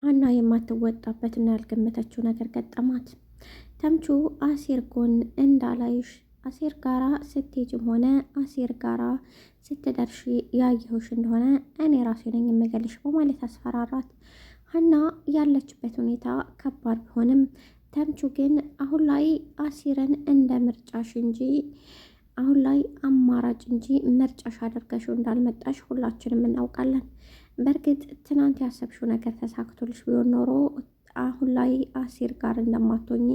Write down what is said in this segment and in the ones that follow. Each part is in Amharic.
ሀና የማትወጣበትና ያልገመተችው ነገር ገጠማት። ተምቹ አሲር ጎን እንዳላይሽ አሲር ጋራ ስትሄጂም ሆነ አሲር ጋራ ስትደርሺ ያየሁሽ እንደሆነ እኔ ራሴ ነኝ የምገልሽ በማለት አስፈራራት። ሀና ያለችበት ሁኔታ ከባድ ቢሆንም ተምቹ ግን አሁን ላይ አሲርን እንደ ምርጫሽ እንጂ አሁን ላይ አማራጭ እንጂ ምርጫሽ አድርገሽው እንዳልመጣሽ ሁላችንም እናውቃለን። በእርግጥ ትናንት ያሰብሽው ነገር ተሳክቶልሽ ቢሆን ኖሮ አሁን ላይ አሲር ጋር እንደማትሆኚ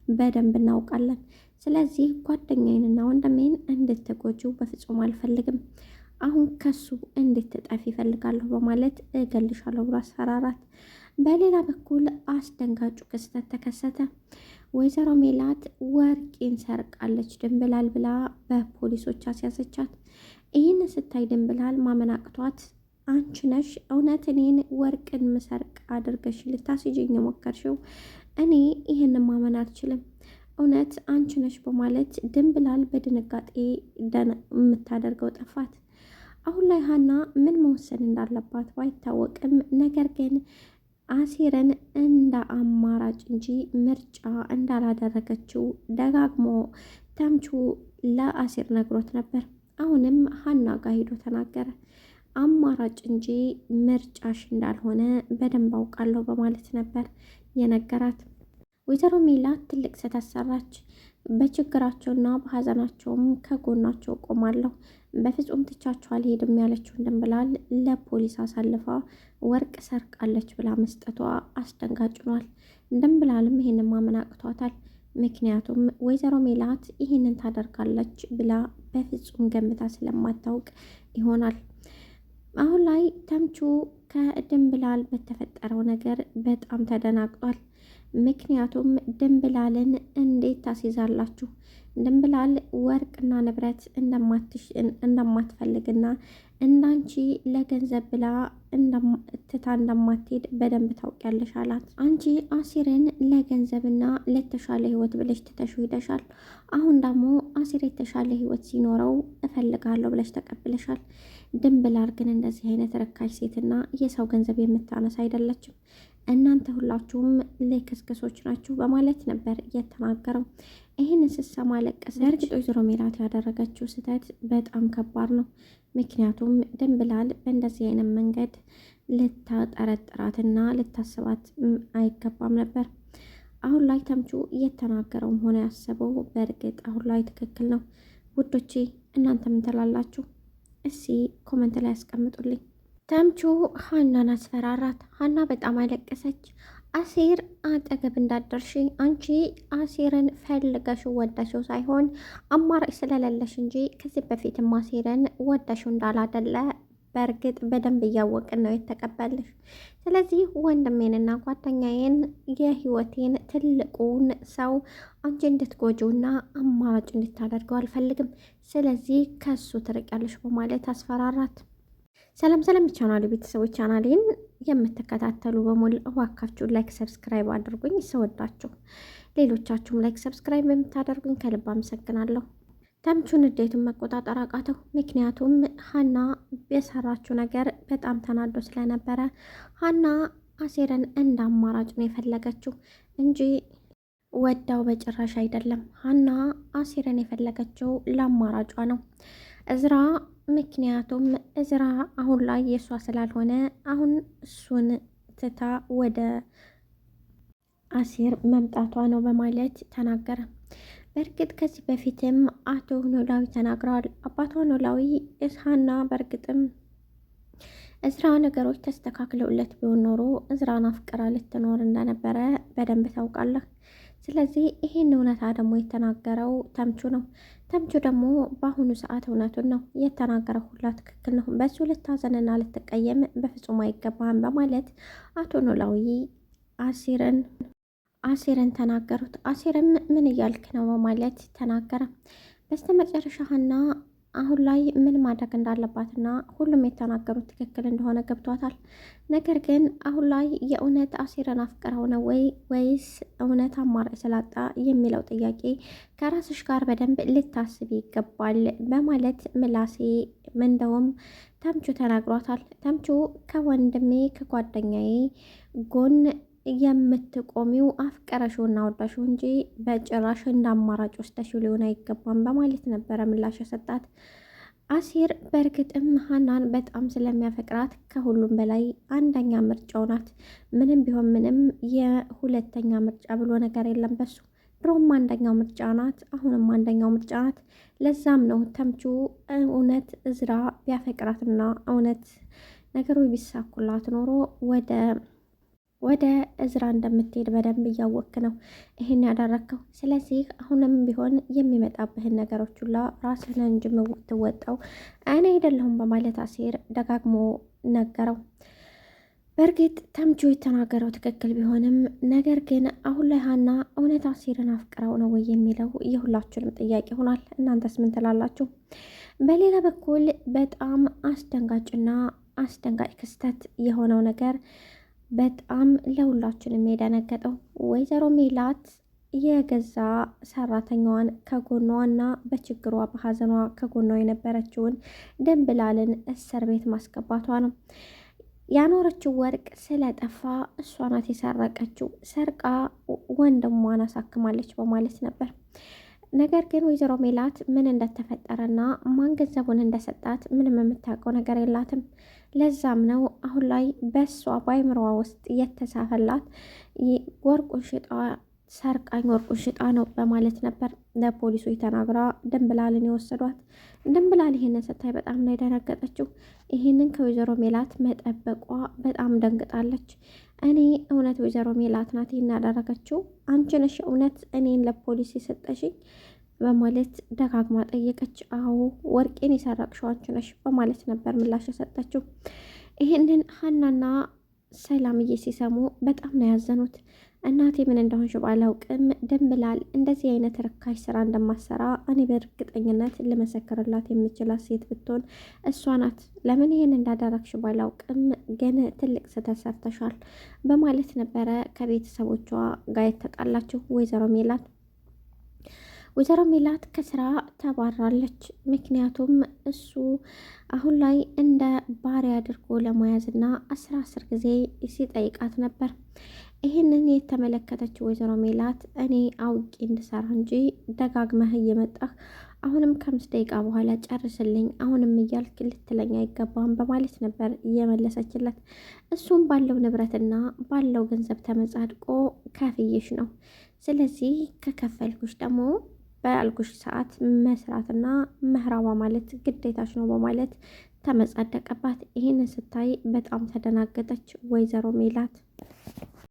በደንብ እናውቃለን። ስለዚህ ጓደኛዬንና ወንድሜን እንድትጎጂው በፍጹም አልፈልግም። አሁን ከሱ እንድትጠፊ ይፈልጋለሁ በማለት እገልሻለሁ ብሎ አስፈራራት። በሌላ በኩል አስደንጋጩ ክስተት ተከሰተ። ወይዘሮ ሜላት ወርቄን ሰርቃለች ድንብላል ብላ በፖሊሶች አስያዘቻት። ይህን ስታይ ድንብላል ማመን አቅቷት አንቺ ነሽ እውነት እኔን ወርቅን ምሰርቅ አድርገሽ ልታስይዥኝ የሞከርሽው? እኔ ይህን ማመን አልችልም፣ እውነት አንቺ ነሽ በማለት ድንብላል በድንጋጤ የምታደርገው ጠፋት። አሁን ላይ ሀና ምን መወሰን እንዳለባት ባይታወቅም ነገር ግን አሲርን እንደ አማራጭ እንጂ ምርጫ እንዳላደረገችው ደጋግሞ ተምቹ ለአሲር ነግሮት ነበር። አሁንም ሀና ጋር ሄዶ ተናገረ። አማራጭ እንጂ ምርጫሽ እንዳልሆነ በደንብ አውቃለሁ በማለት ነበር የነገራት። ወይዘሮ ሜላት ትልቅ ስህተት ሰራች። በችግራቸውና በሀዘናቸውም ከጎናቸው ቆማለሁ፣ በፍጹም ትቻቸው አልሄድም ያለችውን ድንብላል ለፖሊስ አሳልፋ ወርቅ ሰርቃለች ብላ መስጠቷ አስደንጋጭ ሆኗል። ድንብላልም ይህንን ማመን አቅቷታል። ምክንያቱም ወይዘሮ ሜላት ይህንን ታደርጋለች ብላ በፍጹም ገምታ ስለማታውቅ ይሆናል። አሁን ላይ ተምቹ ከድንብላል በተፈጠረው ነገር በጣም ተደናግጧል። ምክንያቱም ድንብላልን እንዴት ታስይዛላችሁ? ድንብላል ወርቅና ንብረት እንደማትፈልግና እንዳንቺ ለገንዘብ ብላ ትታ እንደማትሄድ በደንብ ታውቂያለሽ አላት። አንቺ አሲርን ለገንዘብና ለተሻለ ህይወት ብለሽ ትተሽው ሄደሻል። አሁን ደግሞ አሲር የተሻለ ህይወት ሲኖረው እፈልጋለሁ ብለሽ ተቀብለሻል። ድንብላል ግን እንደዚህ አይነት ርካሽ ሴትና የሰው ገንዘብ የምታነሳ አይደለችም። እናንተ ሁላችሁም ልክስክሶች ናችሁ በማለት ነበር የተናገረው። ይህንን ስትሰማ ለቀሰች። በእርግጥ ወይዘሮ ሜላት ያደረገችው ስህተት በጣም ከባድ ነው። ምክንያቱም ድንብላል በእንደዚህ አይነት መንገድ ልታጠረጥራትና ልታስባት አይገባም ነበር። አሁን ላይ ተምቹ እየተናገረውም ሆነ ያሰበው በእርግጥ አሁን ላይ ትክክል ነው። ውዶቼ እናንተ ምን ትላላችሁ? እስኪ ኮመንት ላይ ያስቀምጡልኝ። ተምቹ ሀናን አስፈራራት። ሀና በጣም አለቀሰች። አሲር አጠገብ እንዳደርሽ አንቺ አሲርን ፈልገሽው ወዳሽው ሳይሆን አማራጭ ስለሌለሽ እንጂ ከዚህ በፊትም አሲርን ወዳሽው እንዳላደለ በእርግጥ በደንብ እያወቅን ነው የተቀበልሽ። ስለዚህ ወንድሜንና ጓደኛዬን የህይወቴን ትልቁን ሰው አንቺ እንድትጎጂውና አማራጭ እንድታደርገው አልፈልግም። ስለዚህ ከሱ ትርቂያለሽ በማለት አስፈራራት። ሰላም ሰላም ቻናል ቤተሰቦች፣ ቻናሌን የምትከታተሉ በሙሉ እባካችሁ ላይክ ሰብስክራይብ አድርጉኝ። ስወዳችሁ ሌሎቻችሁም ላይክ ሰብስክራይብ የምታደርጉኝ ከልብ አመሰግናለሁ። ተምቹን ንዴቱን መቆጣጠር አቃተው። ምክንያቱም ሀና የሰራችው ነገር በጣም ተናዶ ስለነበረ ሀና አሲርን እንደ አማራጭ ነው የፈለገችው እንጂ ወዳው በጭራሽ አይደለም። ሀና አሲርን የፈለገችው ለአማራጯ ነው እዝራ። ምክንያቱም እዝራ አሁን ላይ የእሷ ስላልሆነ አሁን እሱን ትታ ወደ አሲር መምጣቷ ነው በማለት ተናገረ። በእርግጥ ከዚህ በፊትም አቶ ኖላዊ ተናግረዋል። አባቷ ኖላዊ ሀና በእርግጥም እዝራ ነገሮች ተስተካክለውለት ቢሆን ኖሮ እዝራን አፍቅራ ልትኖር እንደነበረ በደንብ ታውቃለህ። ስለዚህ ይሄን እውነታ ደግሞ የተናገረው ተምቹ ነው። ተምቹ ደግሞ በአሁኑ ሰዓት እውነቱን ነው የተናገረው። ሁላ ትክክል ነው። በሱ ልታዘንና ልትቀየም በፍጹም አይገባም በማለት አቶ ኖላዊ አሲርን ተናገሩት። አሲርም ምን እያልክ ነው በማለት ተናገረ። በስተመጨረሻ ሀና አሁን ላይ ምን ማድረግ እንዳለባትና ሁሉም የተናገሩት ትክክል እንደሆነ ገብቷታል። ነገር ግን አሁን ላይ የእውነት አሲርን አፍቅረው ነው ወይስ እውነት አማራጭ ስላጣ የሚለው ጥያቄ ከራስሽ ጋር በደንብ ልታስብ ይገባል በማለት ምላሴ እንደውም ተምቹ ተናግሯታል። ተምቹ ከወንድሜ ከጓደኛዬ ጎን የምትቆሚው አፍቀረሽውና ወዳሽው እንጂ በጭራሽ እንደ አማራጭ ወስደሽው ሊሆን አይገባም በማለት ነበረ ምላሽ የሰጣት። አሲር በእርግጥም ሀናን በጣም ስለሚያፈቅራት ከሁሉም በላይ አንደኛ ምርጫው ናት። ምንም ቢሆን ምንም የሁለተኛ ምርጫ ብሎ ነገር የለም በሱ። ድሮም አንደኛው ምርጫ ናት፣ አሁንም አንደኛው ምርጫ ናት። ለዛም ነው ተምቹ እውነት እዝራ ቢያፈቅራትና እውነት ነገሮች ቢሳኩላት ኖሮ ወደ እዝራ እንደምትሄድ በደንብ እያወክ ነው ይሄን ያደረግከው። ስለዚህ አሁንም ቢሆን የሚመጣብህን ነገሮች ሁላ ራስህን እንጂ የምትወጣው እኔ አይደለሁም በማለት አሲር ደጋግሞ ነገረው። በእርግጥ ተምቹ የተናገረው ትክክል ቢሆንም ነገር ግን አሁን ላይ ሀና እውነት አሲርን አፍቅረው ነው ወይ የሚለው የሁላችንም ጥያቄ ሆኗል። እናንተስ ምን ትላላችሁ? በሌላ በኩል በጣም አስደንጋጭና አስደንጋጭ ክስተት የሆነው ነገር በጣም ለሁላችንም የደነገጠው ወይዘሮ ሜላት የገዛ ሰራተኛዋን ከጎኗና በችግሯ በሀዘኗ ከጎኗ የነበረችውን ድንብላልን እስር ቤት ማስገባቷ ነው። ያኖረችው ወርቅ ስለጠፋ እሷ ናት የሰረቀችው፣ ሰርቃ ወንድሟን አሳክማለች በማለት ነበር። ነገር ግን ወይዘሮ ሜላት ምን እንደተፈጠረና ማን ገንዘቡን እንደሰጣት ምንም የምታውቀው ነገር የላትም። ለዛም ነው አሁን ላይ በሷ በአይምሮዋ ውስጥ የተሳፈላት ወርቁን ሽጣ ሰርቃኝ ወርቁን ሽጣ ነው በማለት ነበር ለፖሊሶች ተናግራ ድንብላልን የወሰዷት። ድንብላል ይሄንን ስታይ በጣም ነው የደነገጠችው። ይሄንን ከወይዘሮ ሜላት መጠበቋ በጣም ደንግጣለች። እኔ እውነት ወይዘሮ ሜላት ናት ያደረገችው? አንቺ ነሽ እውነት እኔን ለፖሊስ የሰጠሽኝ? በማለት ደጋግማ ጠየቀች። አዎ ወርቄን የሰረቅሽው አንቺ ነሽ በማለት ነበር ምላሽ የሰጠችው። ይህንን ሀናና ሰላምዬ ሲሰሙ በጣም ነው ያዘኑት። እናቴ ምን እንደሆንሽ ባላውቅም ድንብላል እንደዚህ አይነት ርካሽ ስራ እንደማሰራ እኔ በእርግጠኝነት ልመሰክርላት የምችላት ሴት ብትሆን እሷ ናት። ለምን ይህን እንዳደረግሽ ባላውቅም ግን ትልቅ ስህተት ሰርተሻል በማለት ነበረ ከቤተሰቦቿ ጋር የተጣላችው ወይዘሮ ሜላት ከስራ ተባራለች። ምክንያቱም እሱ አሁን ላይ እንደ ባሪያ አድርጎ ለመያዝና አስር ጊዜ ሲጠይቃት ነበር። ይህንን የተመለከተችው ወይዘሮ ሜላት እኔ አውቄ እንድሰራ እንጂ ደጋግመህ እየመጣህ አሁንም ከ5 ደቂቃ በኋላ ጨርስልኝ አሁንም እያልክ ልትለኝ አይገባም በማለት ነበር እየመለሰችለት። እሱም ባለው ንብረትና ባለው ገንዘብ ተመጻድቆ ከፍዬሽ ነው፣ ስለዚህ ከከፈልኩሽ ደግሞ በአልኩሽ ሰዓት መስራትና መህራባ ማለት ግዴታች ነው በማለት ተመጻደቀባት። ይህንን ስታይ በጣም ተደናገጠች ወይዘሮ ሜላት።